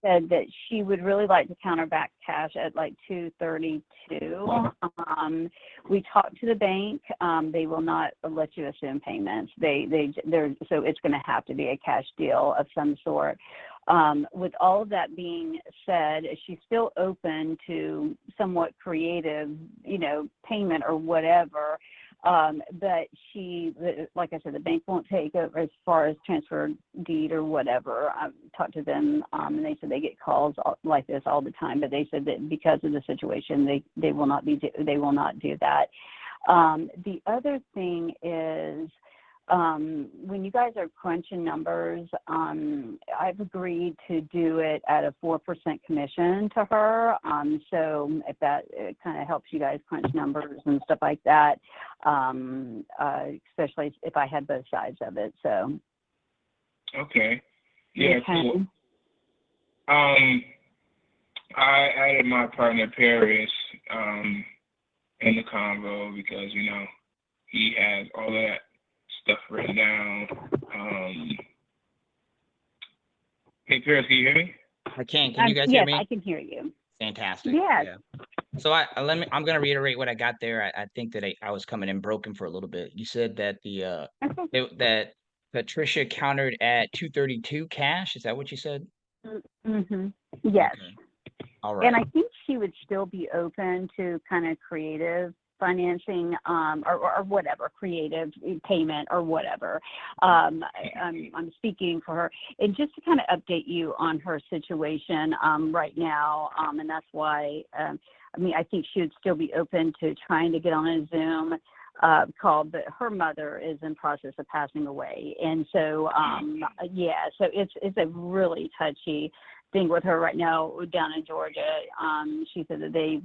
said that she would really like to counter back cash at like 232. We talked to the bank. They will not let you assume payments. They're so it's going to have to be a cash deal of some sort. With all of that being said, she's still open to somewhat creative, payment or whatever. But like I said, the bank won't take over as far as transfer deed or whatever. I've talked to them, and they said they get calls like this all the time. But they said that because of the situation, they will not do that. The other thing is, when you guys are crunching numbers, I've agreed to do it at a 4% commission to her. So if that kind of helps you guys crunch numbers and stuff like that, especially if I had both sides of it. So. Okay. Yeah. Okay. Cool. I added my partner Paris in the convo because he has all of that stuff written down. Hey, Paris, can you hear me? I can. Can you guys hear me? Yes, I can hear you. Fantastic. Yes. Yeah. So I'm going to reiterate what I got there. I think that I was coming in broken for a little bit. You said that that Patricia countered at 232 cash. Is that what you said? Mm-hmm. Yes. Okay. All right. And I think she would still be open to kind of creative financing, or whatever, creative payment or whatever. I'm speaking for her. And just to kind of update you on her situation right now, and that's why, I think she would still be open to trying to get on a Zoom call, but her mother is in process of passing away. And so, so it's a really touchy thing with her right now down in Georgia. She said that they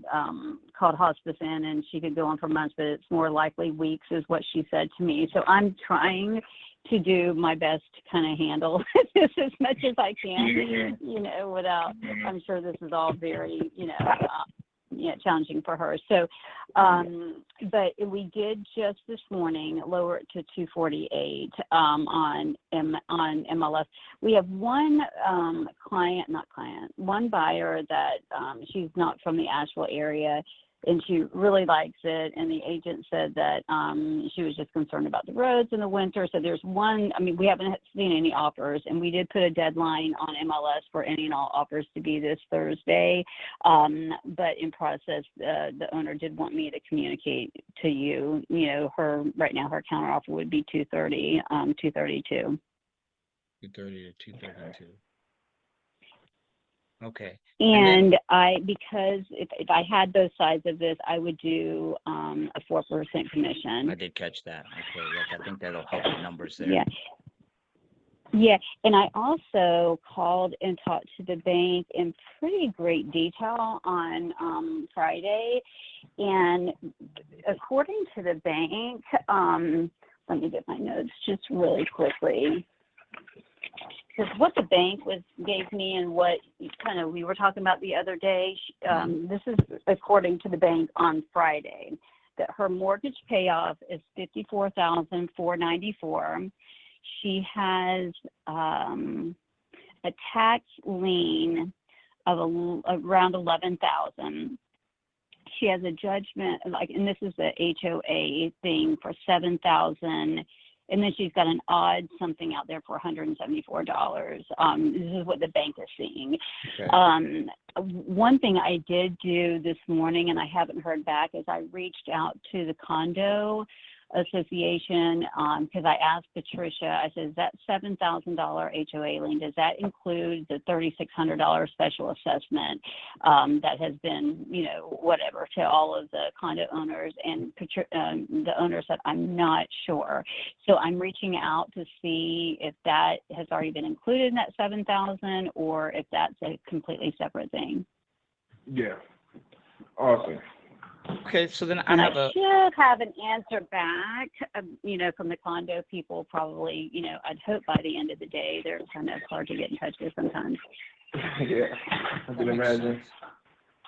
called hospice in and she could go on for months, but it's more likely weeks is what she said to me. So I'm trying to do my best to kind of handle this as much as I can, without, I'm sure this is all very, challenging for her. So, but we did just this morning lower it to 248 on MLS. We have one one buyer that she's not from the Asheville area, and she really likes it. And the agent said that she was just concerned about the roads in the winter. So there's one, we haven't seen any offers, and we did put a deadline on MLS for any and all offers to be this Thursday. But in process, the owner did want me to communicate to you, right now her counteroffer would be 232. 230 to 232. Okay. And because if I had both sides of this, I would do a 4% commission. I did catch that. Okay, yes, I think that'll help the numbers there. Yeah, and I also called and talked to the bank in pretty great detail on Friday, and according to the bank, let me get my notes just really quickly. Because what the bank gave me and what kind of we were talking about the other day, this is according to the bank on Friday, that her mortgage payoff is $54,494. She has a tax lien of around $11,000. She has a judgment, and this is the HOA thing for $7,000. And then she's got an odd something out there for $174. This is what the bank is seeing. Okay. One thing I did do this morning, and I haven't heard back, is I reached out to the condo association because I asked Patricia, I said, is that $7,000 HOA lien, does that include the $3,600 special assessment that has been, whatever, to all of the condo owners? And the owner said, I'm not sure. So I'm reaching out to see if that has already been included in that $7,000 or if that's a completely separate thing. Yeah. Awesome. Okay, so then I should have an answer back, from the condo people probably, I'd hope by the end of the day. They're kind of hard to get in touch with sometimes. Yeah, I can imagine.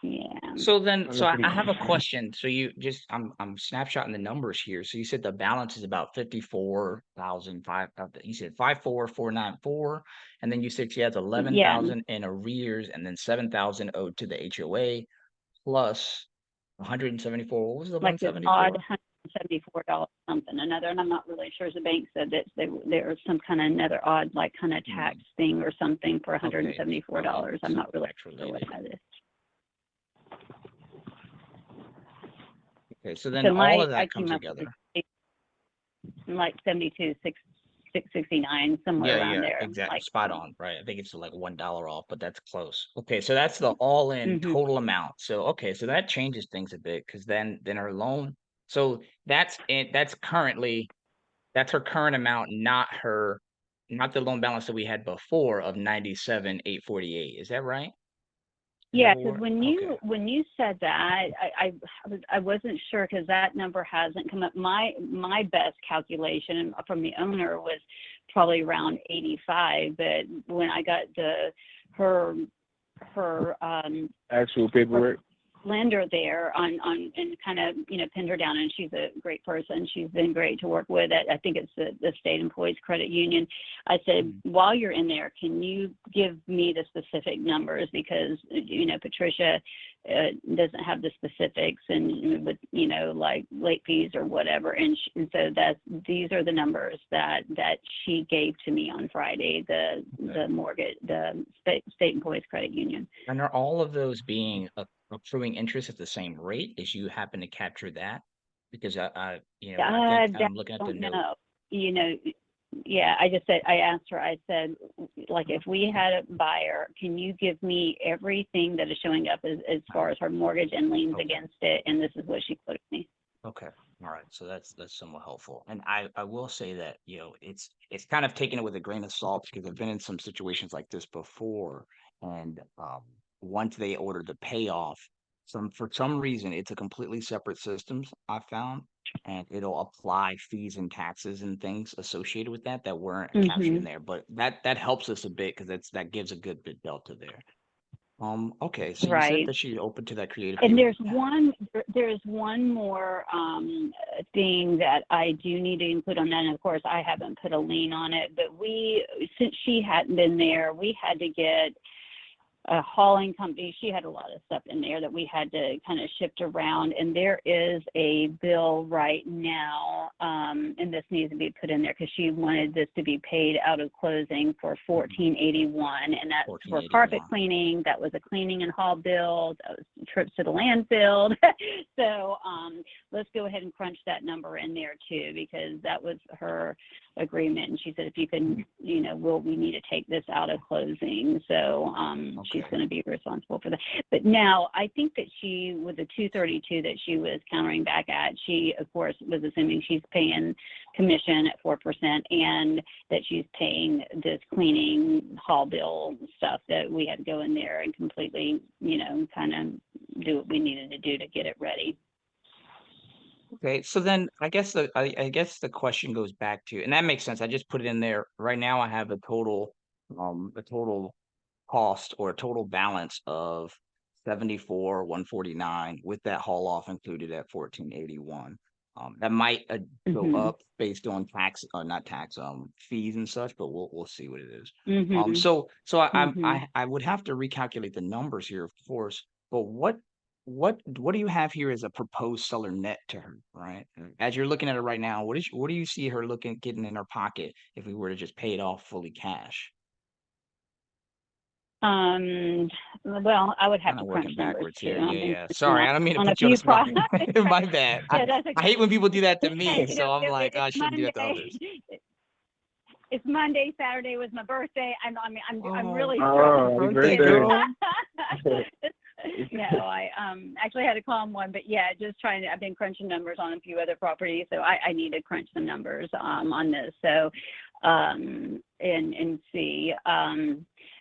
Yeah. So then, Those so are I pretty have a good. question. So you just, I'm snapshotting the numbers here. So you said the balance is about 54,005. You said 54,494, and then you said she has Yeah. 11,000 in arrears, and then 7,000 owed to the HOA, plus 174. What was the Like this odd 174? $174 something another, and I'm not really sure. The bank said that there was some kind of another odd, like, kind of tax thing or something for Okay, $174. I'm so not really tax sure what related. that is. Okay, so then So all of I that comes came up with together. like 669, somewhere around there. Exactly. Like, Spot on, right? I think it's like $1 off, but that's close. Okay, so that's the all-in hmm total amount. So okay, so that changes things a bit because then her loan. So that's it. That's her current amount, not the loan balance that we had before of 97,848. Is that right? Is that Yeah, what because we're okay? when you said that, I wasn't sure because that number hasn't come up. My best calculation from the owner was probably around 85, but when I got her Actual paperwork. lender there on and kind of pinned her down, and she's a great person. She's been great to work with. I think it's the State Employees Credit Union. I said, while you're in there, can you give me the specific numbers, because Patricia doesn't have the specifics, and with like late fees or whatever, and so these are the numbers that she gave to me on Friday, the mortgage, the State Employees Credit Union. And are all of those being accruing interest at the same rate? As you happen to capture that? Because I think I'm looking at the don't note. know. Yeah, I asked her, I said, like, if we had a buyer, can you give me everything that is showing up as far as her mortgage and liens against it? And this is what she quoted me. Okay. All right. So that's somewhat helpful. And I will say that, it's kind of taking it with a grain of salt because I've been in some situations like this before. And once they order the payoff, for some reason it's a completely separate systems I found, and it'll apply fees and taxes and things associated with that weren't captured in Mm-hmm. there. But that helps us a bit because that gives a good bit delta there. Okay, so you said Right. that she's open to that creative And deal. there's one more thing that I do need to include on that. And of course, I haven't put a lien on it, but since she hadn't been there, we had to get a hauling company. She had a lot of stuff in there that we had to kind of shift around. And there is a bill right now, and this needs to be put in there because she wanted this to be paid out of closing for $1,481, and that's for carpet cleaning. That was a cleaning and haul bill. That was trips to the landfill. So let's go ahead and crunch that number in there too, because that was her agreement. And she said, if you can, we need to take this out of closing. So she's going to be responsible for that. But now I think that she, with the 232 that she was countering back at, she of course was assuming she's paying commission at 4%, and that she's paying this cleaning haul bill stuff that we had to go in there and completely, kind of do what we needed to do to get it ready. Okay, so then I guess the question goes back to, and that makes sense. I just put it in there. Right now I have a total cost or a total balance of 74,149 with that haul off included at 1481. That might go up based on tax, not tax, fees and such, but we'll see what it is. So I would have to recalculate the numbers here, of course, but what do you have here as a proposed seller net to her, right? As you're looking at it right now, what do you see her getting in her pocket if we were to just pay it off fully cash? Well, I would have Kind to of crunch working numbers backwards too. here. Yeah. Sorry, I don't mean to On a put you on the few spot. products. My bad. Yeah, that's I okay. hate when people do that to me, so I'm like, It's I shouldn't do that to Monday. others. It's Monday. Saturday was my birthday. I'm really Oh, Birthday birthday. girl. No, I actually had a calm one, but yeah, just I've been crunching numbers on a few other properties, so I need to crunch some numbers on this. So and see.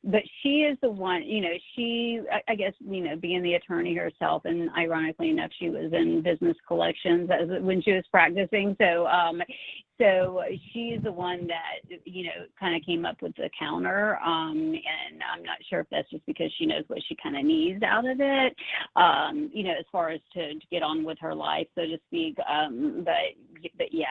but she is the one, I guess, being the attorney herself, and ironically enough, she was in business collections when she was practicing. So she's the one that, kind of came up with the counter. And I'm not sure if that's just because she knows what she kind of needs out of it, as far as to get on with her life, so to speak. But yeah.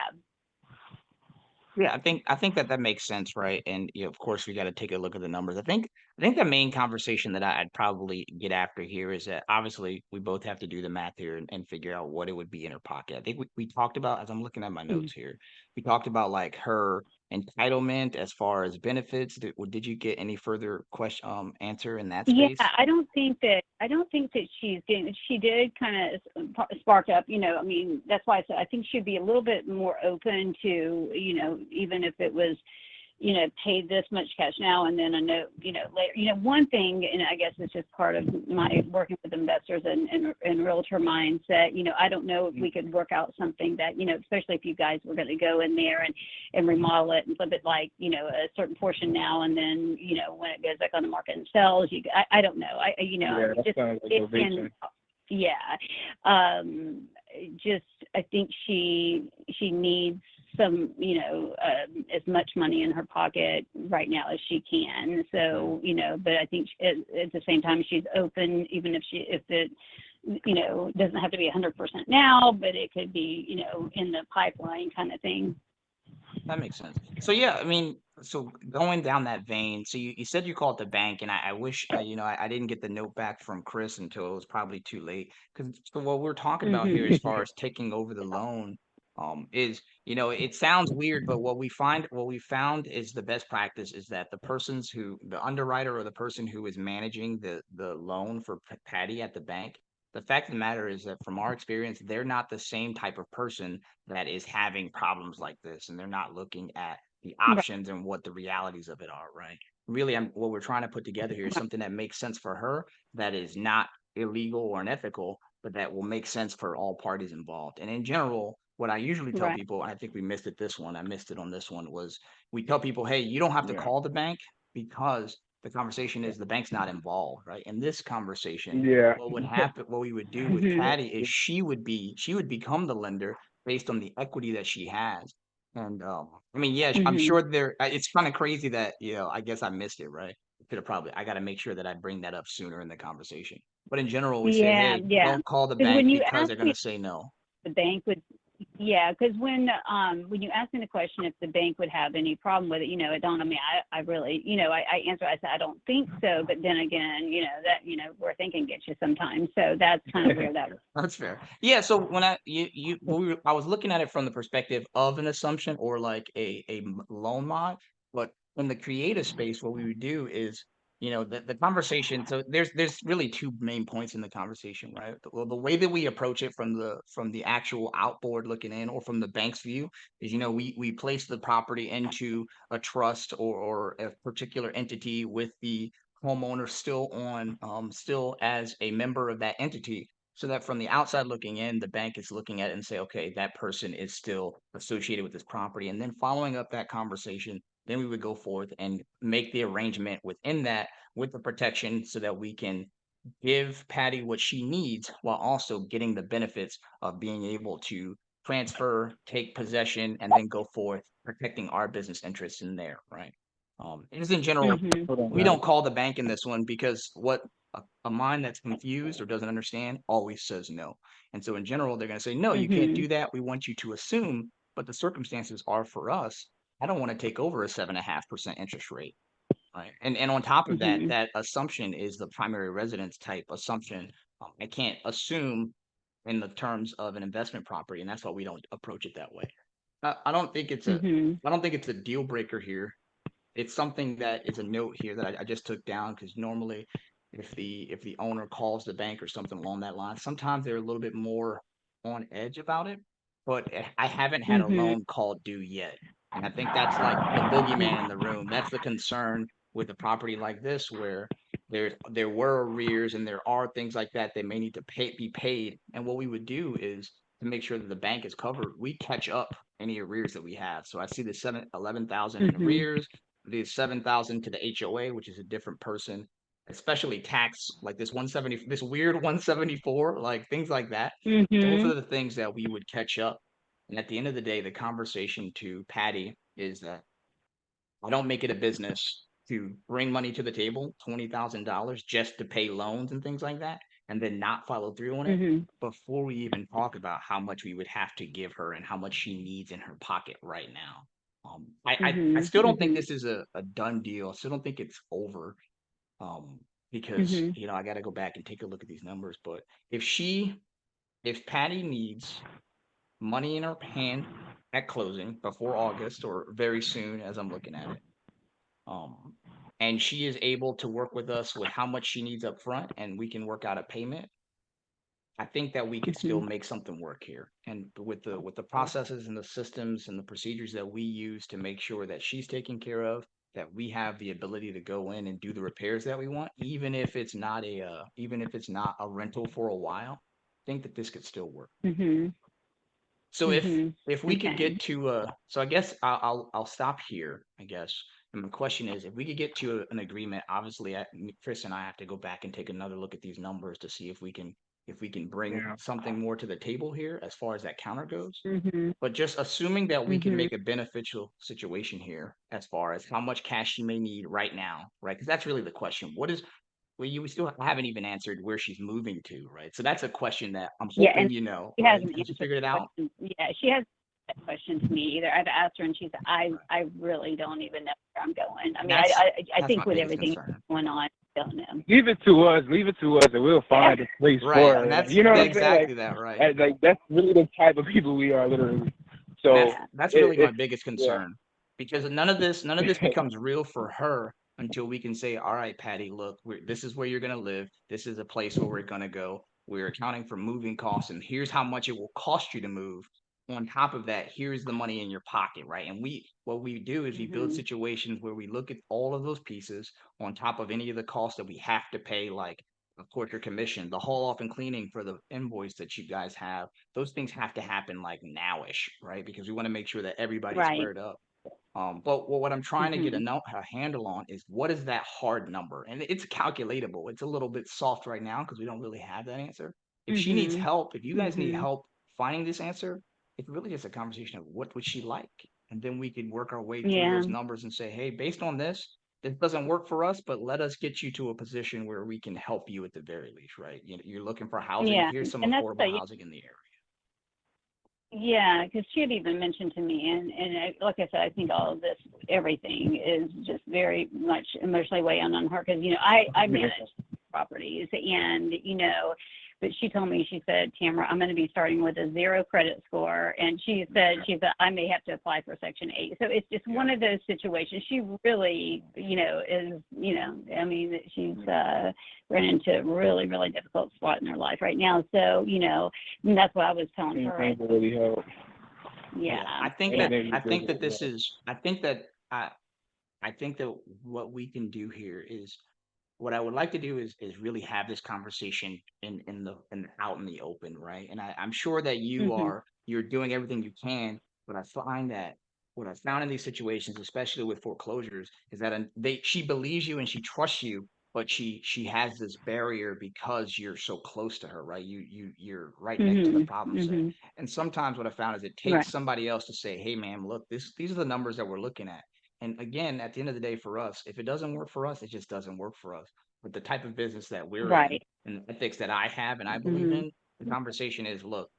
Yeah, I think that makes sense, right? And of course, we got to take a look at the numbers. I think the main conversation that I'd probably get after here is that obviously we both have to do the math here and figure out what it would be in her pocket. I think we talked about, as I'm looking at my Mhm. notes here, we talked about like her entitlement as far as benefits. Did you get any further answer in that Yeah, space? I don't think that she did kind of spark up, I mean, that's why I said I think she'd be a little bit more open to, even if it was, paid this much cash now and then a note, later. One thing, and I guess it's just part of my working with investors and realtor mindset, I don't know if we could work out something that, especially if you guys were going to go in there and remodel it and flip it, like, a certain portion now and then, when it goes back on the market and sells, I don't know. Yeah, that Just, sounds like it probation. can, yeah. Just, I think she needs some, as much money in her pocket right now as she can. So, but I think at the same time, she's open, even if it, doesn't have to be 100% now, but it could be, in the pipeline kind of thing. That makes sense. So yeah, I mean, so going down that vein, so you said you called the bank, and I wish I didn't get the note back from Chris until it was probably too late. Because so what we're talking about here, as Hmm. far as taking over the loan, is it sounds weird, but what we found is the best practice is that the underwriter or the person who is managing the loan for Patty at the bank. The fact of the matter is that from our experience, they're not the same type of person that is having problems like this, and they're not looking at the Right, options and what the realities of it are, right? Really, what we're trying to put together here is something that makes sense for her, that is not illegal or unethical, but that will make sense for all parties involved. And in general, what I usually tell right, people, and I think we missed it this one, I missed it on this one, was we tell people, hey, you don't have to Yeah. call the bank because the conversation is the bank's not involved, right? In this conversation, Yeah. what would happen, what we would do with hmm Patty is she would become the lender based on the equity that she has. And I mean, yeah, I'm hmm sure it's kind of crazy that, I guess I missed it, right? I got to make sure that I bring that up sooner in the conversation. But in general, we say, yeah, hey, yeah. don't call the Because bank when you because ask they're going me to say no. if the bank would, yeah, because when you asked me the question if the bank would have any problem with it, it dawned on me. I really, I answered. I said I don't think so, but then again, that where thinking gets you sometimes. So that's kind of where that. That's fair. Yeah. So when I was looking at it from the perspective of an assumption or like a loan mod, but in the creative space, what we would do is, the conversation. So there's really two main points in the conversation, right? Well, the way that we approach it from the actual outboard looking in, or from the bank's view, is we place the property into a trust or a particular entity with the homeowner still as a member of that entity, so that from the outside looking in, the bank is looking at it and say, okay, that person is still associated with this property. And then following up that conversation, then we would go forth and make the arrangement within that with the protection so that we can give Patty what she needs while also getting the benefits of being able to transfer, take possession, and then go forth protecting our business interests in there, right? Just in general, Hmm. Hold on, we guys. don't call the bank in this one because what a mind that's confused or doesn't understand always says no. And so in general, they're going to say, no, you can't Hmm. do that. We want you to assume, but the circumstances are for us. I don't want to take over a 7.5% interest rate. Right. And on top of that, Hmm. that assumption is the primary residence type assumption. I can't assume in the terms of an investment property, and that's why we don't approach it that way. I don't think it's a Hmm. I don't think it's a deal breaker here. It's something that is a note here that I just took down, because normally if the owner calls the bank or something along that line, sometimes they're a little bit more on edge about it. But I haven't had a Hmm. loan called due yet. And I think that's like the boogeyman in the room. That's the concern with a property like this, where there were arrears and there are things like that that may need to be paid. And what we would do is, to make sure that the bank is covered, we catch up any arrears that we have. So I see the 11,000 in Hmm. arrears. the 7,000 to the HOA, which is a different person, especially tax, like this 170, this weird 174, like things like that. Those Mhm. are the things that we would catch up. And at the end of the day, the conversation to Patty is that I don't make it a business to bring money to the table, $20,000 just to pay loans and things like that, and then not follow through on it Mhm. before we even talk about how much we would have to give her and how much she needs in her pocket right now. I Mhm. still don't think Mhm. this is a done deal. I still don't think it's over. Um, because Mhm. I got to go back and take a look at these numbers. But if Patty needs money in her hand at closing before August or very soon, as I'm looking at it, um, and she is able to work with us with how much she needs up front, and we can work out a payment, I think that we could still Mhm. make something work here. And with the processes and the systems and the procedures that we use to make sure that she's taken care of, that we have the ability to go in and do the repairs that we want, even if it's not a rental for a while, I think that this could still work. Mhm. So Mhm. if we could Okay. get to so I guess I'll stop here, I guess. And my question is, if we could get to an agreement, obviously Chris and I have to go back and take another look at these numbers to see if we can bring Yeah. something more to the table here as far as that counter goes. Mhm. But just assuming that we can Mhm. make a beneficial situation here as far as how much cash she may need right now, right? Because that's really the question. We still haven't even answered where she's moving to, right? So that's a question that I'm Yeah, and hoping she right? hasn't Has she answered figured it the out? question. Yeah, she hasn't answered that question to me either. I've asked her, and she said, Right. I really don't even know where I'm going. I And mean, I that's my think with biggest everything concern. going on, I don't know. Leave it to us. Leave it to us, and we'll Yeah. find a place Right. for And her. Like, that's you know what I'm saying? exactly that, right? Like that's really the type of people we are, literally. And So that's really my it's biggest yeah. concern because none of this becomes real for her until we can say, all right, Patty, look, this is where you're going to live. This is a place where we're going to go. We're accounting for moving costs, and here's how much it will cost you to move. On top of that, here's the money in your pocket, right? And what we do is we build Mhm. situations where we look at all of those pieces on top of any of the costs that we have to pay, like of course your commission, the haul off and cleaning for the invoice that you guys have. Those things have to happen like nowish, right? Because we want to make sure that everybody's Right. squared up. But what I'm trying to get Mhm. a handle on is what is that hard number? And it's calculatable. It's a little bit soft right now because we don't really have that answer. If she needs Mhm. help, if you guys need Mhm. help finding this answer, it's really just a conversation of what would she like? And then we could work our way through Yeah. those numbers and say, hey, based on this doesn't work for us, but let us get you to a position where we can help you at the very least, right? You're looking for housing. Yeah. Here's some And that's affordable the housing in the area. Yeah, because she had even mentioned to me, like I said, I think all of this, everything is just very much emotionally weighing on her because I manage properties, and but she told me, she said, Tamara, I'm going to be starting with a 0 credit score, and she said I may have to apply for Section 8. So it's just one of those situations. She really is I mean she's run into a really really difficult spot in her life right now. So and that's what I was telling her. Anything to really help. Yeah. I think that this is I think that what we can do here is what I would like to do is really have this conversation in out in the open, right? And I'm sure that Mhm. you're doing everything you can, but I find that what I found in these situations, especially with foreclosures, is that she believes you and she trusts you, but she has this barrier because you're so close to her, right? You're right next to the Mhm. problem set. Mhm. And sometimes what I found is it Right. takes somebody else to say, "Hey, ma'am, look, these are the numbers that we're looking at." And again, at the end of the day, for us, if it doesn't work for us, it just doesn't work for us. But the type of business that we're in Right. and the ethics that I have and I believe Mhm. in, the conversation is, look,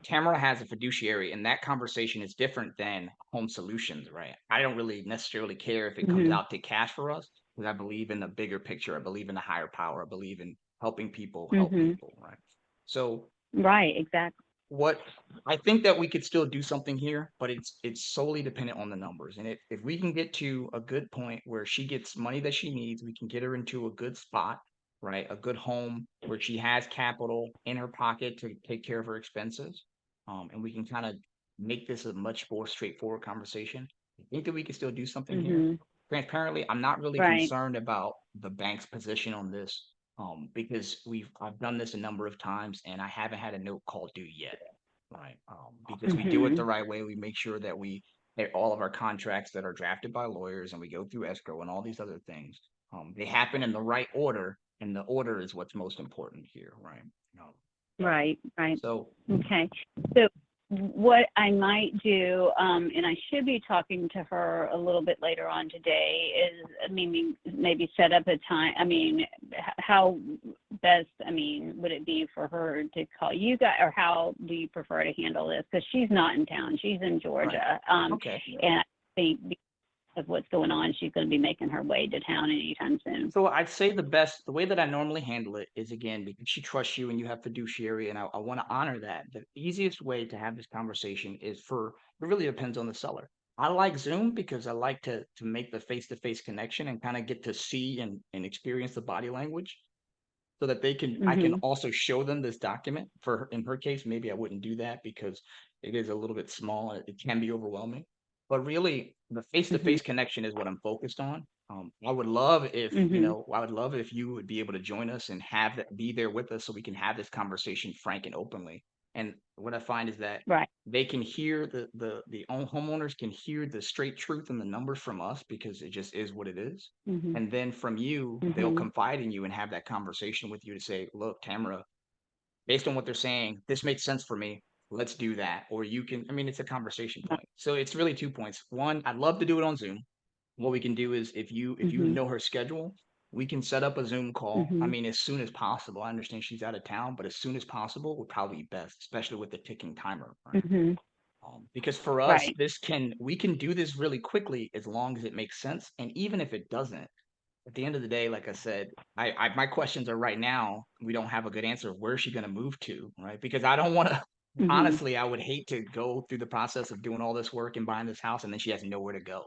Tamara has a fiduciary, and that conversation is different than home solutions, right? I don't really necessarily care if it comes Mhm. out to cash for us because I believe in the bigger picture. I believe in the higher power. I believe in helping people help Mhm. people, right? So Right. Exactly. what I think that we could still do something here, but it's solely dependent on the numbers. And if we can get to a good point where she gets money that she needs, we can get her into a good spot, right? A good home where she has capital in her pocket to take care of her expenses. And we can kind of make this a much more straightforward conversation. I think that we can still do something here. Mhm. Transparently, I'm not really Right. concerned about the bank's position on this because I've done this a number of times and I haven't had a note call due yet, right? Because we do it the Mhm. right way. We make sure that all of our contracts that are drafted by lawyers, and we go through escrow and all these other things. They happen in the right order, and the order is what's most important here, right? Right. So Okay. So what I might do, and I should be talking to her a little bit later on today, is maybe set up a time. How best, would it be for her to call you guys, or how do you prefer to handle this? Because she's not in town. She's in Georgia. Right. Okay. And I think because of what's going on, she's going to be making her way to town anytime soon. So I'd say the way that I normally handle it is, again, because she trusts you and you have fiduciary, and I want to honor that. The easiest way to have this conversation is it really depends on the seller. I like Zoom because I like to make the face-to-face connection and kind of get to see and experience the body language so that I can also show them this document. In her case, maybe I wouldn't do that because it is a little bit small and it can be overwhelming. But really, the face-to-face connection is what I'm focused on. I would love if you would be able to join us and be there with us so we can have this conversation frank and openly. And what I find is that Right. they can hear the homeowners can hear the straight truth and the numbers from us because it just is what it is. And then from you, they'll confide in you and have that conversation with you to say, look, Tamara, based on what they're saying, this makes sense for me. Let's do that. Or you can, it's a conversation point. So it's really 2 points. One, I'd love to do it on Zoom. What we can do is if you know her schedule, we can set up a Zoom call. As soon as possible. I understand she's out of town, but as soon as possible would probably be best, especially with the ticking timer. Right? Because for us, Right. we can do this really quickly as long as it makes sense. And even if it doesn't, at the end of the day, like I said, my questions are right now, we don't have a good answer of where is she going to move to, right? Because I don't want to, honestly, I would hate to go through the process of doing all this work and buying this house and then she has nowhere to go.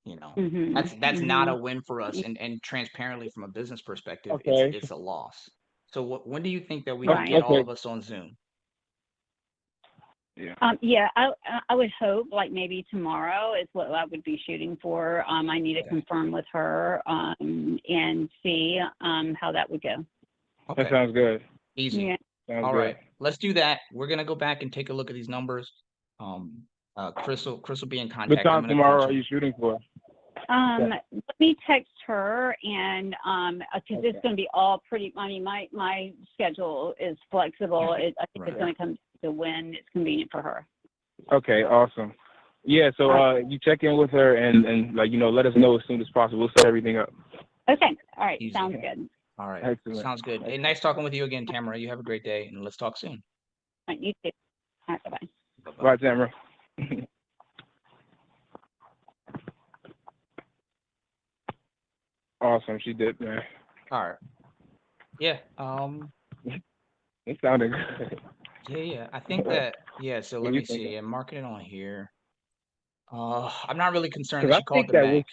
That's not a win for us. And transparently from a business perspective, Okay. it's a loss. So when do you think that we can Right. get all Okay. of us on Zoom? Yeah. I would hope like maybe tomorrow is what I would be shooting for. I need to confirm with her and see how that would go. Okay. That sounds good. Easy. Yeah. Sounds All good. right. Let's do that. We're gonna go back and take a look at these numbers. Chris will be in What contact. I'm time gonna tomorrow call are you shooting for? Let me text her and because it's going to be all pretty. My schedule is flexible. I think it's going to come to when it's convenient for her. Okay, awesome. Yeah, so you check in with her and let us know as soon as possible. We'll set everything up. Okay. All right. Easy. Sounds good. All right. Excellent. Sounds good. Hey, nice talking with you again, Tamara. You have a great day, and let's talk soon. All right, you too. All right. Bye-bye. Bye-bye. Bye, Tamara. Awesome, she did, man. All right. Yeah. It sounded good. Yeah. I think that. Yeah. So let me see. I'm marking it on here. I'm not really concerned that she called the bank.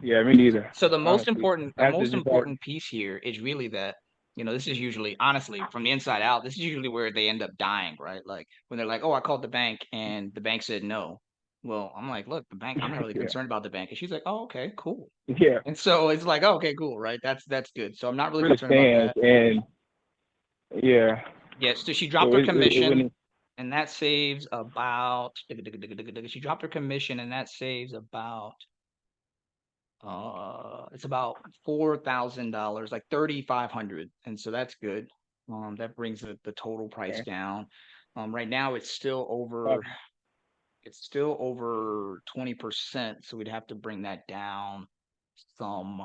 Yeah, me neither. So the most honestly. important piece here is really that, this is usually, honestly, from the inside out, this is usually where they end up dying, right? Like when they're like, oh, I called the bank and the bank said no. Well, I'm like, look, the bank, I'm not really concerned about the bank. And she's like, oh, okay, cool. Yeah. And so it's like, oh, okay, cool, right? That's good. So I'm not really concerned about that. And yeah. Yeah, so she dropped her commission, and that saves about, she dropped her commission, and that saves about, it's about $4,000, like 3,500, and so that's good. That brings the total price down. Right now it's still over 20%, so we'd have to bring that down some,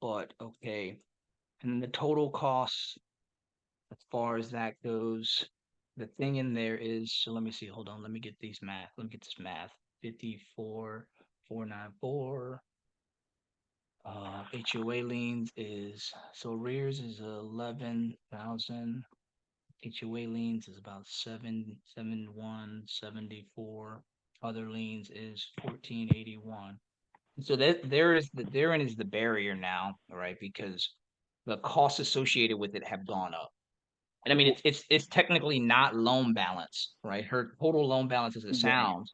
but okay. And then the total cost, as far as that goes, the thing in there is, so let me see, hold on, let me get this math. 54,494. HOA liens is, so arrears is 11,000. HOA liens is about 77174. Other liens is 1481. So therein is the barrier now, right? Because the costs associated with it have gone up. And it's technically not loan balance, right? Her total loan balance as it sounds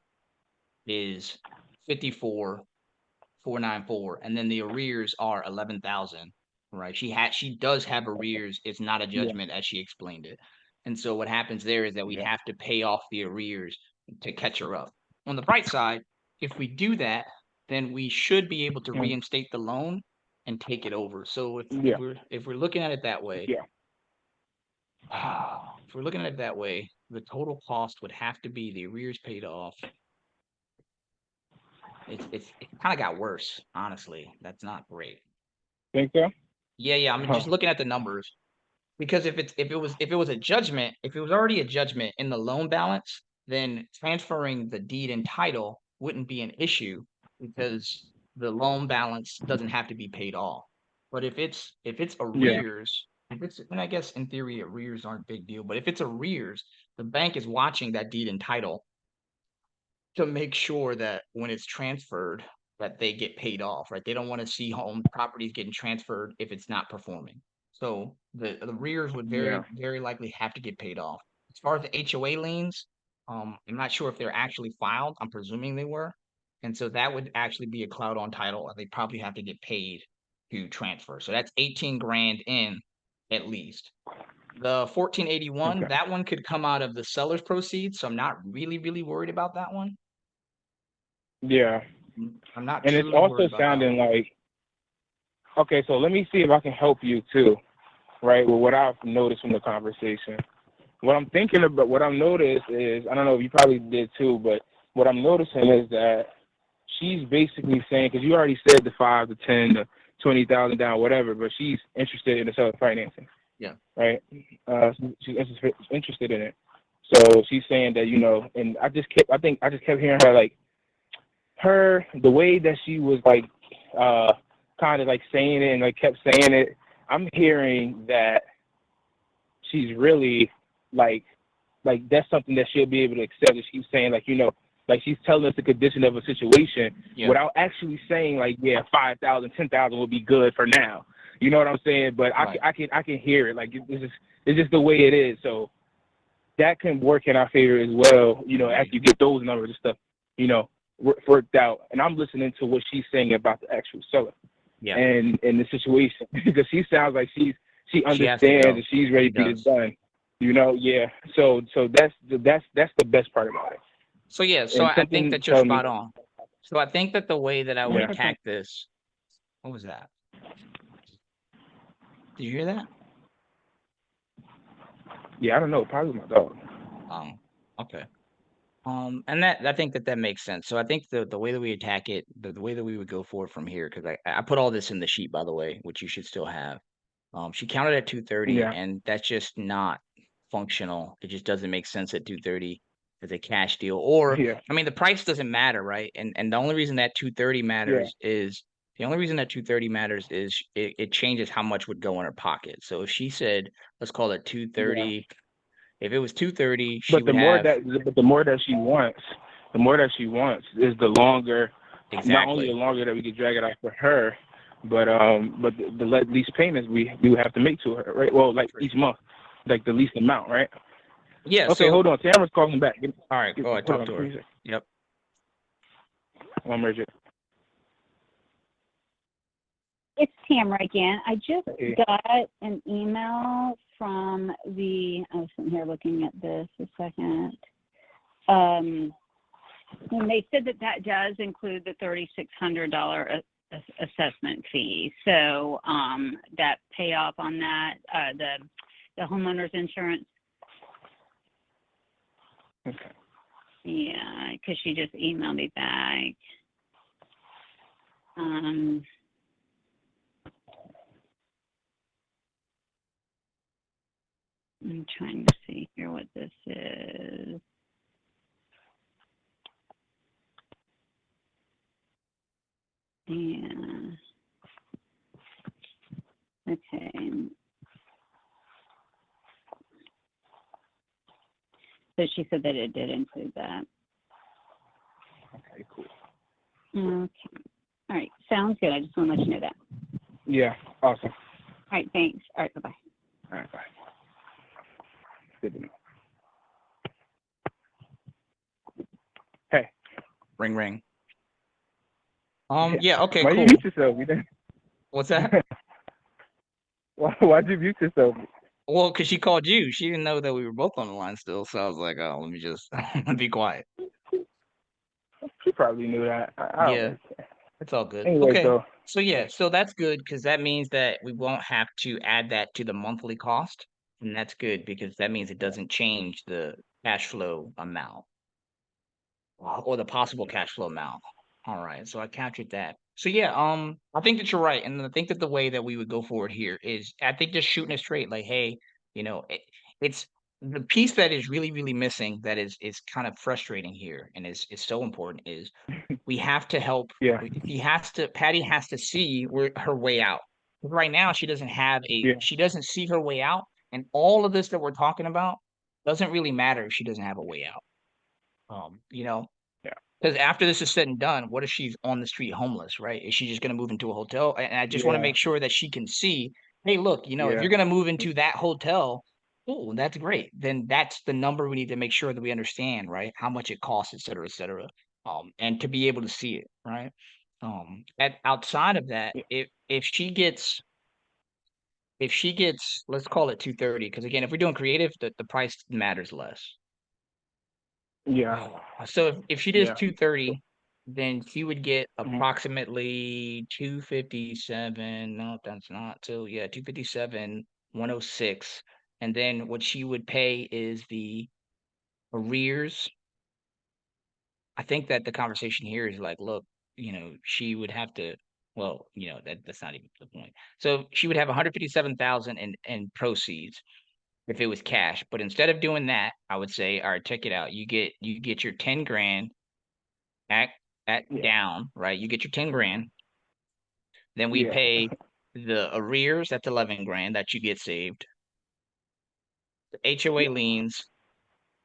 is 54,494, and then the arrears are 11,000, right? She does have arrears. It's not a judgment as she explained it. And so what happens there is that we have to pay off the arrears to catch her up. On the bright side, if we do that, then we should be able to reinstate the loan and take it over. So if we're looking at it that way, if we're looking at it that way, the total cost would have to be the arrears paid off. It kind of got worse, honestly. That's not great. Think so? Yeah. I'm just looking at the numbers. Because if it was a judgment, if it was already a judgment in the loan balance, then transferring the deed and title wouldn't be an issue because the loan balance doesn't have to be paid off. But if it's arrears, and I guess in theory arrears aren't a big deal, but if it's arrears, the bank is watching that deed and title to make sure that when it's transferred, that they get paid off, right? They don't want to see home properties getting transferred if it's not performing. So the arrears would very likely have to get paid off. As far as the HOA liens, I'm not sure if they're actually filed. I'm presuming they were. And so that would actually be a cloud on title, and they probably have to get paid to transfer. So that's 18 grand in at least. The 1481, that one could come out of the seller's proceeds. So I'm not really worried about that one. Yeah. I'm not. And it's also sounding like, okay, so let me see if I can help you too, right? With what I've noticed from the conversation. What I'm thinking about, what I've noticed is, I don't know if you probably did too, but what I'm noticing is that she's basically saying, because you already said the 5 to 10 to 20,000 down, whatever, but she's interested in the seller financing. Yeah. Right. She's interested in it. So she's saying that, you know, and I just kept hearing her like, the way that she was like kind of like saying it and like kept saying it, I'm hearing that she's really like that's something that she'll be able to accept. That she's saying like, you know, like she's telling us the condition of a situation without actually saying like, 5,000, 10,000 would be good for now. You know what I'm saying? But right. I can hear it. Like it's just the way it is. So that can work in our favor as well. You know, after you get those numbers and stuff, you know, worked out. And I'm listening to what she's saying about the actual seller and the situation, because she sounds like she understands and she's ready to get it done. You know, So that's the best part about it. So I think that you're spot on. So I think that the way that I would attack this, what was that? Did you hear that? Yeah, I don't know. Probably my dog. Okay. And that I think that makes sense. So I think the way that we attack it, the way that we would go forward from here, because I put all this in the sheet, by the way, which you should still have. She counted at 230, and that's just not functional. It just doesn't make sense at 230 as a cash deal. Or I mean, the price doesn't matter, right? And the only reason that 230 matters is it changes how much would go in her pocket. So if she said, let's call it 230. If it was 230, she would have. But the more that she wants is the longer. Exactly. Not only the longer that we could drag it out for her, but the least payments we would have to make to her, right? Well, like each month, like the least amount, right? Yeah. Okay, hold on. Tamara's calling back. All right, go ahead. Talk to her. Yep. I'll merge it. It's Tamara again. I just got an email from I was sitting here looking at this a second. And they said that does include the $3,600 assessment fee. So that payoff on that, the homeowner's insurance. Okay. Yeah, because she just emailed me back. I'm trying to see here what this is. Yeah. Okay. So she said that it did include that. Okay, cool. Okay. All right. Sounds good. I just want to let you know that. Yeah. Awesome. All right. Thanks. All right. Bye-bye. All right. Bye. Good to know. Hey. Ring, ring. Yeah. Okay. Why cool. You mute yourself? You didn't. What's that? Why'd you mute yourself? Well, because she called you. She didn't know that we were both on the line still. So I was like, oh, let me just be quiet. She probably knew that. I don't Yeah, really care. it's all good. Anyway, Okay. so So yeah, so that's good because that means that we won't have to add that to the monthly cost. And that's good because that means it doesn't change the cash flow amount or the possible cash flow amount. All right. So I captured that. So yeah, I think that you're right. And I think that the way that we would go forward here is I think just shooting it straight, like, hey, it's the piece that is really, really missing that is kind of frustrating here and is so important is we have to help. yeah, Patty has to see her way out. Right now, yeah, she doesn't see her way out. And all of this that we're talking about doesn't really matter if she doesn't have a way out. You know, yeah, because after this is said and done, what if she's on the street homeless, right? Is she just going to move into a hotel? And I just want to yeah, make sure that she can see, hey, look, if yeah, you're going to move into that hotel, oh, that's great. Then that's the number we need to make sure that we understand, right? How much it costs, et cetera, et cetera. And to be able to see it, right? Outside of that, yeah, if she gets, let's call it 230, because again, if we're doing creative, the price matters less. yeah, Oh, so if she does yeah. 230, then she would get Mhm. approximately 257. No, that's not. So yeah, 257, 106. And then what she would pay is the arrears. I think that the conversation here is like, look, she would have to, well, that's not even the point. So she would have 157,000 in proceeds if it was cash. But instead of doing that, I would say, all right, check it out. You get your 10 grand at Yeah, down, right? You get your 10 grand. Then we yeah, pay the arrears, that's 11 grand that you get saved. The HOA yeah, liens,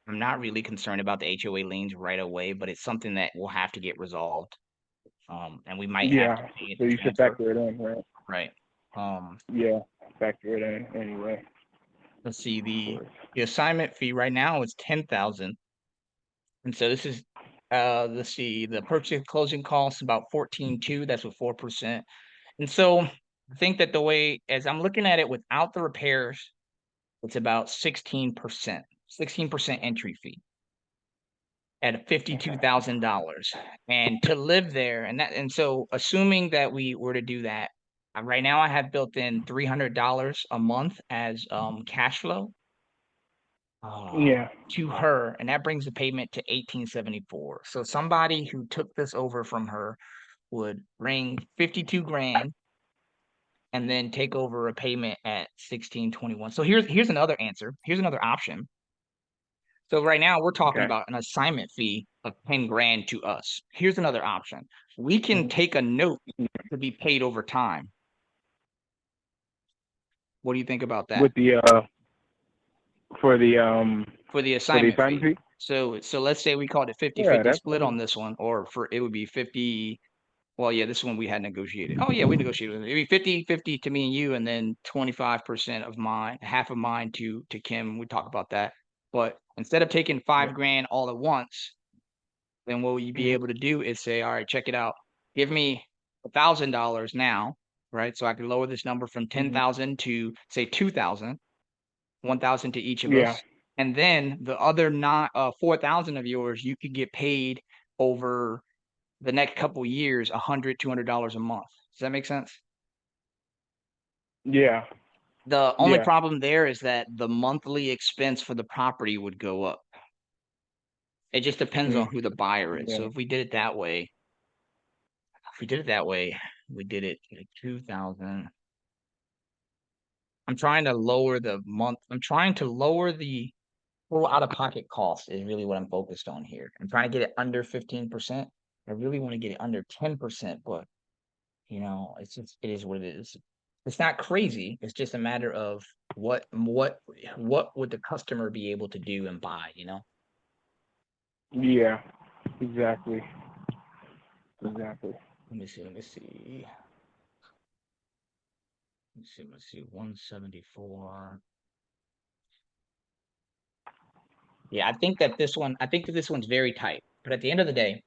I'm not really concerned about the HOA liens right away, but it's something that will have to get resolved. And we might have to yeah. pay it So to you should transfer. factor it in, right? Right. Um, Yeah, factor it in anyway, let's see, of course. the assignment fee right now is 10,000. And so this is let's see, the purchase and closing costs about 14.2, that's with 4%. And so I think that the way as I'm looking at it without the repairs, it's about 16%, 16% entry fee at Okay. $52,000. And to live there, and so assuming that we were to do that, right now I have built in $300 a month as cash flow uh, Yeah, to her, and that brings the payment to 1874. So somebody who took this over from her would bring 52 grand and then take over a payment at 1621. So here's another answer. Here's another option. So right now we're talking okay. about an assignment fee of 10 grand to us. Here's another option. We can Mhm. take a note to be paid over time. What do you think about that? With the for the For the for the assignment assignment fee. fee? So let's say we called it Yeah, 50-50 that's split on this one, or it would be 50. Well, yeah, this one we had negotiated. Oh yeah, we negotiated. It'd be 50-50 to me and you, and then 25% of mine, half of mine to Kim. We talk about that. But instead of taking yeah. 5 grand all at once, then what you'd be Mhm. able to do is say, all right, check it out. Give me $1,000 now, right? So I can lower this number from Mhm. 10,000 to say 2,000, 1,000 to each of Yeah, us. And then the other 4,000 of yours, you could get paid over the next couple years, $100, $200 a month. Does that make sense? yeah, The only yeah. problem there is that the monthly expense for the property would go up. It just depends on Mm. who the buyer is. So Yeah, if we did it that way, if we did it that way, we did it like 2,000. I'm trying to lower the month. I'm trying to lower the full out-of-pocket cost is really what I'm focused on here. I'm trying to get it under 15%. I really want to get it under 10%, but it is what it is. It's not crazy. It's just a matter of what would the customer be able to do and buy? yeah. Exactly, exactly. Let me see. Let's see. 174. Yeah, I think that this one's very tight. But at the end of the day,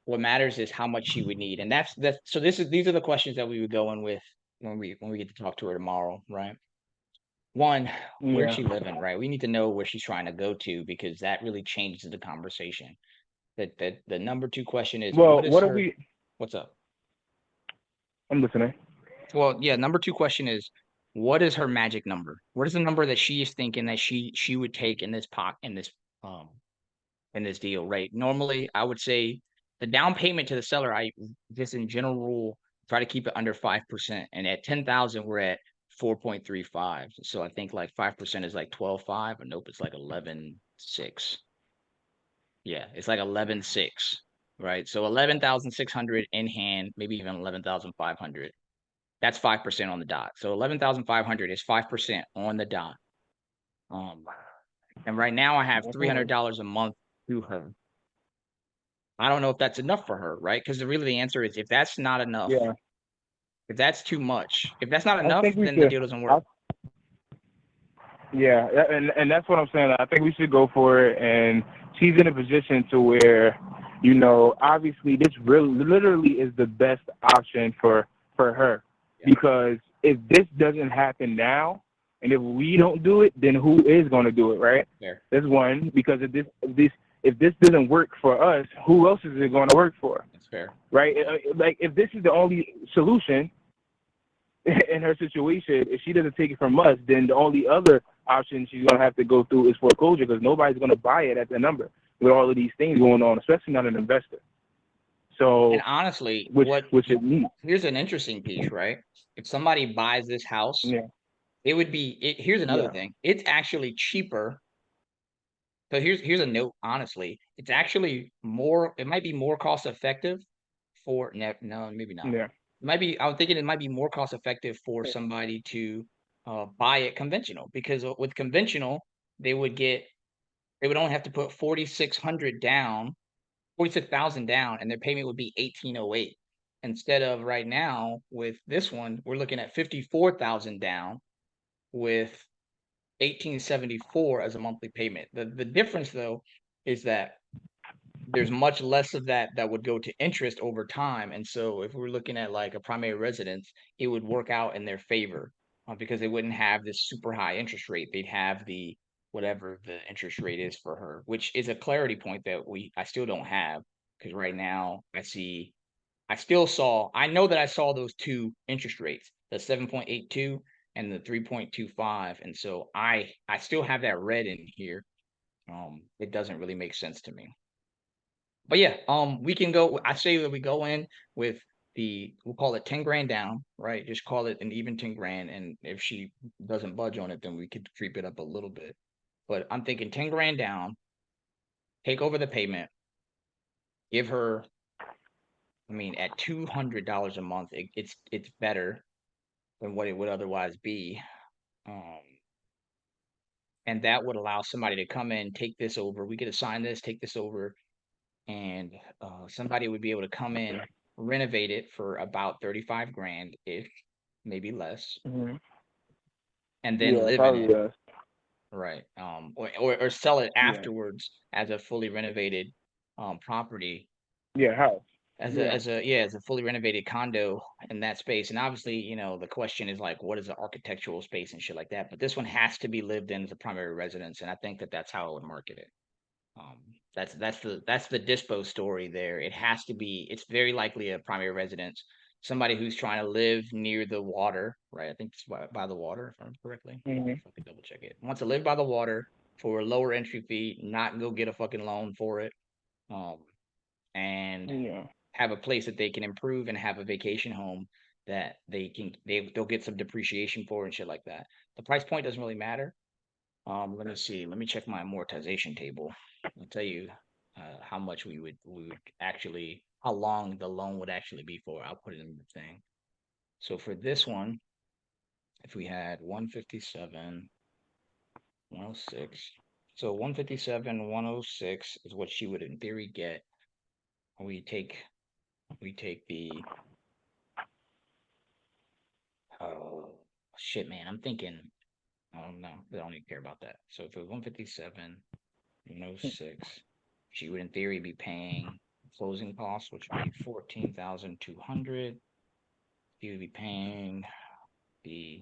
what matters is how much she would need. And these are the questions that we would go in with when we get to talk to her tomorrow, right? One, where's Yeah. she living, right? We need to know where she's trying to go to because that really changes the conversation. The number two question is Well, what is what are her we? what's up? I'm listening. Well, yeah, number two question is what is her magic number? What is the number that she is thinking that she would take in this um in this deal, right? Normally, I would say the down payment to the seller, I just in general rule try to keep it under 5%, and at 10,000 we're at 4.35. So I think like 5% is like 12.5, but nope, it's like 11.6. Yeah, it's like 11.6, right? So 11,600 in hand, maybe even 11,500. That's 5% on the dot. So 11,500 is 5% on the dot. Um, and right now I have $300 a month to her. I don't know if that's enough for her, right? Because really the answer is if that's not enough, Yeah, if that's too much, if that's not I enough, think we then the should. deal doesn't I, work. yeah, and that's what I'm saying. I think we should go for it. And she's in a position to where, obviously this really literally is the best option for her, Yeah. because if this doesn't happen now, and if we don't do it, then who is going to do it, right? Fair. That's one. Because if this doesn't work for us, who else is it going to work for, That's fair. right? Like if this is the only solution in her situation, if she doesn't take it from us, then the only other option she's gonna have to go through is foreclosure, because nobody's gonna buy it at the number with all of these things going on, especially not an investor. So, And honestly, which it needs. here's an interesting piece, right? If somebody buys this house, Yeah, it would be here's another yeah, thing. It's actually cheaper. So here's a note, honestly. It's actually more, it might be more cost effective for no, maybe not. yeah, It might be, I'm thinking it might be more cost effective for somebody to buy it conventional because with conventional, they would get they would only have to put 4,600 down, 46,000 down, and their payment would be 1,808. Instead of right now with this one, we're looking at 54,000 down with 1,874 as a monthly payment. The difference though is that there's much less of that would go to interest over time. And so if we're looking at like a primary residence, it would work out in their favor because they wouldn't have this super high interest rate. They'd have the whatever the interest rate is for her, which is a clarity point that I still don't have because right now I know that I saw those two interest rates, the 7.82 and the 3.25. And so I still have that red in here. It doesn't really make sense to me. But yeah, we can go. I say that we go in with we'll call it 10 grand down, right? Just call it an even 10 grand. And if she doesn't budge on it, then we could creep it up a little bit. But I'm thinking 10 grand down, take over the payment, give her, I mean, at $200 a month, it's better than what it would otherwise be. Um, and that would allow somebody to come in, take this over. We could assign this, take this over, and somebody would be able to come in, renovate it for about 35 grand ish, maybe less, hmm and then yeah, live in probably it, does. right? Or sell it Yeah, afterwards as a fully renovated property, yeah, house. as a Yeah, as a fully renovated condo in that space. And obviously, the question is like, what is the architectural space and shit like that? But this one has to be lived in as a primary residence, and I think that that's how I would market it. Um, that's the dispo story there. It has to be. It's very likely a primary residence, somebody who's trying to live near the water, right? I think it's by the water, if I remember correctly. hmm If I could double check it. Wants to live by the water for a lower entry fee, not go get a fucking loan for it, um, and yeah, have a place that they can improve and have a vacation home that they'll get some depreciation for and shit like that. The price point doesn't really matter. Let me see. Let me check my amortization table. I'll tell you how much we would actually how long the loan would actually be for. I'll put it in the thing. So for this one, if we had 157, 106. So 157, 106 is what she would in theory get. We take the oh shit, man. I'm thinking, oh no, I don't even care about that. So if it was 157, 106, she would in theory be paying closing costs, which would be 14,200. She would be paying the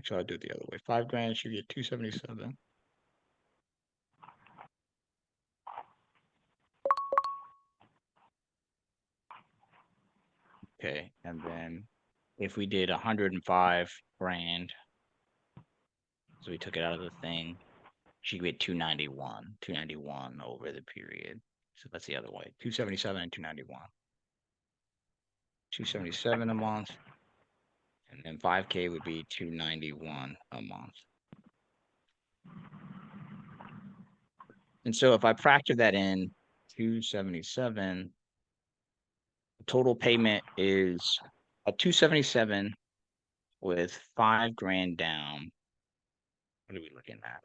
Actually, I'll do it the other way. 5 grand, she get 277. Okay, and then if we did 105 grand, so we took it out of the thing, she get 291 over the period. So that's the other way. 277 and 291. 277 a month, and then 5K would be 291 a month. And so if I factor that in, 277, the total payment is a 277 with 5 grand down. What are we looking at?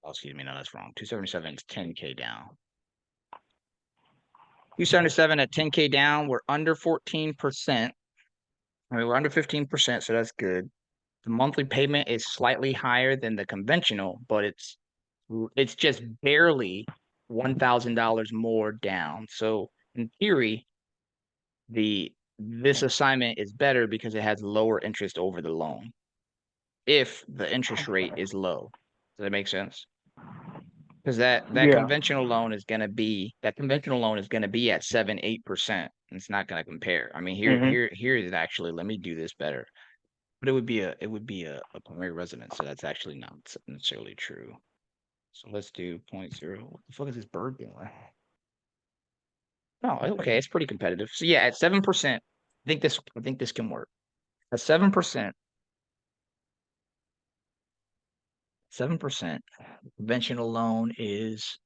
Oh, excuse me, no, that's wrong. 277 is 10K down. 277 at 10K down, we're under 14%. I mean, we're under 15%, so that's good. The monthly payment is slightly higher than the conventional, but it's just barely $1,000 more down. So in theory, this assignment is better because it has lower interest over the loan if the interest rate is low. Does that make sense? Because that conventional loan is gonna be at 7-8%. It's not gonna compare. I mean, here is actually, let me do this better. But it would be a primary residence, so that's actually not necessarily true. So let's do 0.0. What the fuck is this bird doing? Oh, okay, it's pretty competitive. So yeah, at 7%, I think this can work. At 7%, conventional loan is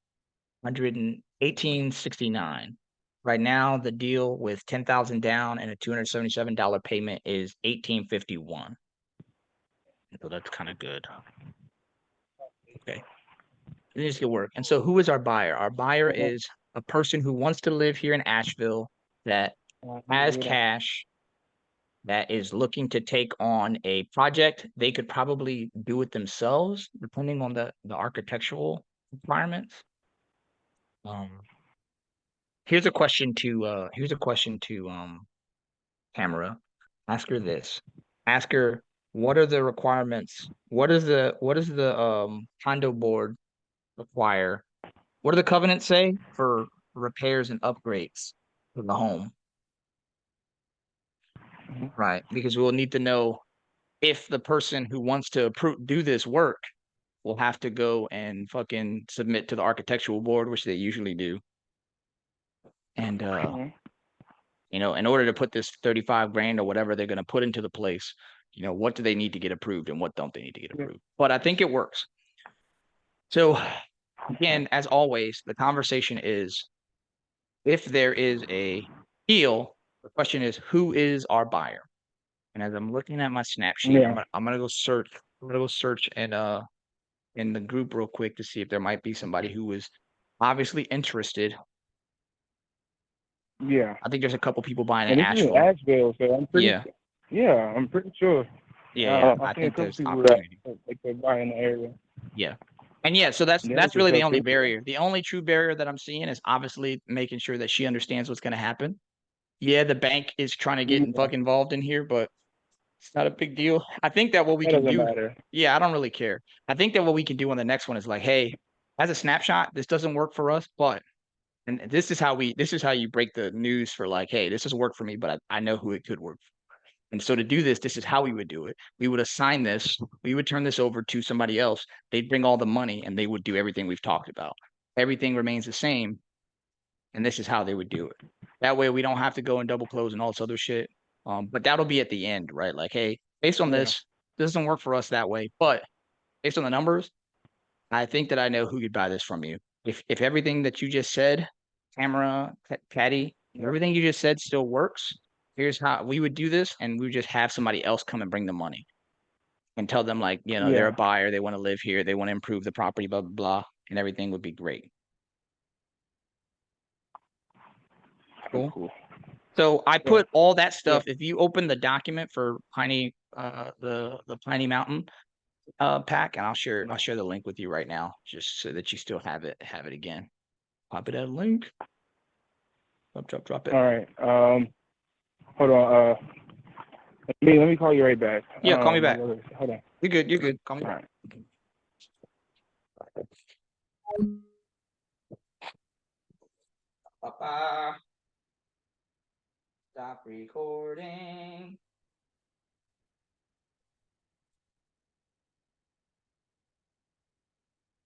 118.69. Right now, the deal with 10,000 down and a $277 payment is 1851. So that's kind of good. Okay. This could work. And so who is our buyer? Our buyer is a person who wants to live here in Asheville that has cash, that is looking to take on a project. They could probably do it themselves, depending on the architectural requirements. Here's a question to Tamara. Ask her this. Ask her, what are the requirements? What does the condo board require? What do the covenants say for repairs and upgrades to the home? Right, because we'll need to know if the person who wants to do this work will have to go and fucking submit to the architectural board, which they usually do. And you know, in order to put this 35 grand or whatever they're going to put into the place, you know, what do they need to get approved and what don't they need to get approved? But I think it works. So again, as always, the conversation is, if there is a deal, the question is, who is our buyer? And as I'm looking at my snap sheet, I'm gonna go search. I'm gonna go search in the group real quick to see if there might be somebody who is obviously interested. Yeah. I think there's a couple people buying in And this is in Asheville. Asheville, so I'm pretty. Yeah, I'm pretty sure. Yeah, I I think there's people opportunity. that they buy in the area. Yeah. And yeah, so that's really the only barrier. The only true barrier that I'm seeing is obviously making sure that she understands what's going to happen. Yeah, the bank is trying to get fucking involved in here, but it's not a big deal. I think that what we can do. Matter. Yeah, I don't really care. I think that what we can do on the next one is like, hey, as a snapshot, this doesn't work for us, but and this is how you break the news for like, hey, this doesn't work for me, but I know who it could work for. And so to do this is how we would do it. We would assign this, we would turn this over to somebody else. They'd bring all the money and they would do everything we've talked about. Everything remains the same. And this is how they would do it. That way we don't have to go and double close and all this other shit. But that'll be at the end, right? Like, hey, based on this doesn't work for us that way. But based on the numbers, I think that I know who could buy this from you. If everything that you just said, Tamara, Patty, everything you just said still works, here's how we would do this, and we would just have somebody else come and bring the money and tell them, like, you know, they're a buyer, they want to live here, they want to improve the property, blah, blah, blah, and everything would be great. Cool. So I put all that stuff. If you open the document for Piney, the Piney Mountain pack, and I'll share the link with you right now, just so that you still have it again. Pop it at a link. Drop it. All right. Hold on. Let me call you right back. Yeah, call me back. Hold on. You're good. You're good. Call me All back. right. Stop recording.